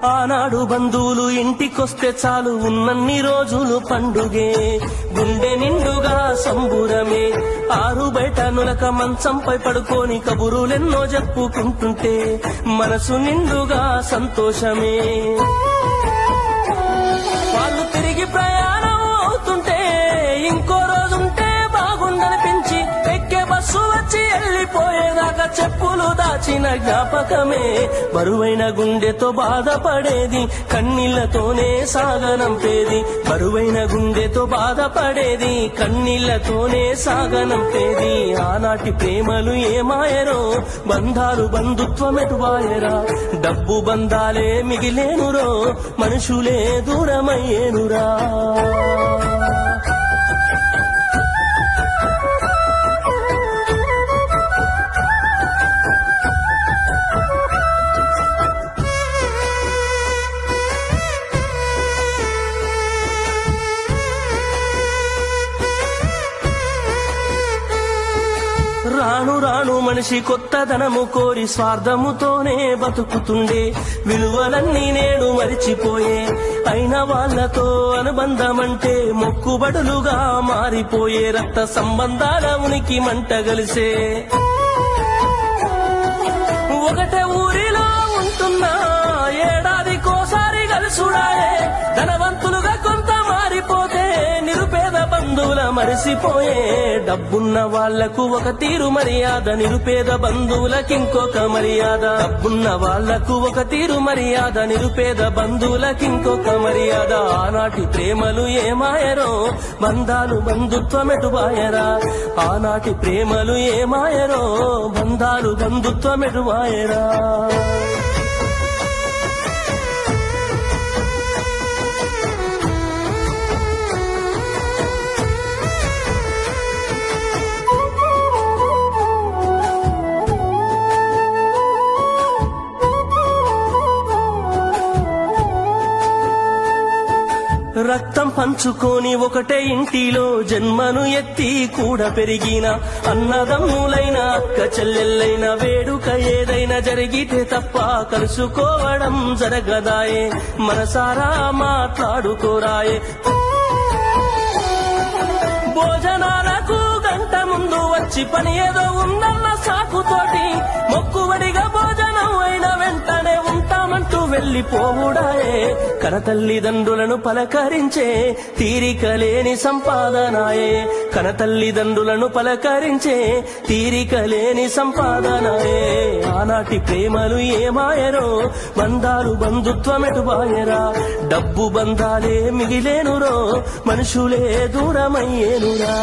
ఆనాడు బంధువులు ఇంటికొస్తే చాలు ఉన్నన్ని రోజులు పండుగే, గుండె నిండుగా సంబురమే. ఆరు బయట నులక మంచంపై పడుకొని కబురులెన్నో చెప్పుకుంటుంటే మనసు నిండుగా సంతోషమే. వాళ్ళు తిరిగి ప్రయాణం అవుతుంటే ఇంకో రోజుంటే బాగుండనిపించి ఎక్కే బస్సు వచ్చి వెళ్ళిపోయేదాకా చెప్పులు దాచిన జ్ఞాపకమే. బరువైన గుండెతో బాధపడేది కన్నీళ్లతోనే సాగనంపేది, బరువైన గుండెతో బాధపడేది కన్నీళ్లతోనే సాగనంపేది. ఆనాటి ప్రేమలు ఏమాయరో, బంధాలు బంధుత్వం ఎటువాయరా. డబ్బు బంధాలే మిగిలేనురో, మనుషులే దూరమయ్యేనురా. రాను రాను మనిషి కొత్తదనము కోరి స్వార్థముతోనే బతుకుతుండే, విలువలన్నీ నేడు మరిచిపోయే. అయిన వాళ్లతో అనుబంధమంటే మొక్కుబడులుగా మారిపోయే, రక్త సంబంధాల ఉనికి మంట గలిసే. ఒకటే ఊరిలో ఉంటున్నా ఏడాదికోసారి కలుసుడాయే, ధనవంతులుగా కొంత మారిపోతే నిరుపేద బంధువుల మరిసిపోయే. డబ్బున్న వాళ్లకు ఒక తీరు మర్యాద, నిరుపేద బంధువులకింకొక మర్యాద. డబ్బున్న వాళ్లకు ఒక తీరు మర్యాద, నిరుపేద బంధువులకింకొక మర్యాద. ఆనాటి ప్రేమలు ఏమాయరో, బంధాలు బంధుత్వం ఎటువాయరా. ఆనాటి ప్రేమలు ఏమాయరో, బంధాలు బంధుత్వం ఎటువాయరా. రక్తం పంచుకొని ఒకటే ఇంటిలో జన్మను ఎత్తి కూడా పెరిగిన అన్నదమ్ములైన అక్క చెల్లెళ్ళైన వేడుక ఏదైనా జరిగితే తప్ప కలుసుకోవడం జరగదాయే, మనసారా మాట్లాడుకోరాయే. భోజనాలకు గంట ముందు వచ్చి పని ఏదో ఉందన్న సాకుతోటి మొక్కుబడిగా భోజనం అయిన వెంటనే ఉంటామంటూ వెళ్లిపోవుడాయే. కనతల్లిదండ్రులను పలకరించే తీరిక లేని సంపాదనాయే, కనతల్లిదండ్రులను పలకరించే తీరిక లేని సంపాదనాయే. ఆనాటి ప్రేమలు ఏమాయరో, బంధాలు బంధుత్వం ఎటువాయరా. డబ్బు బంధాలే మిగిలేనురో, మనుషులే దూరమయ్యేనురా.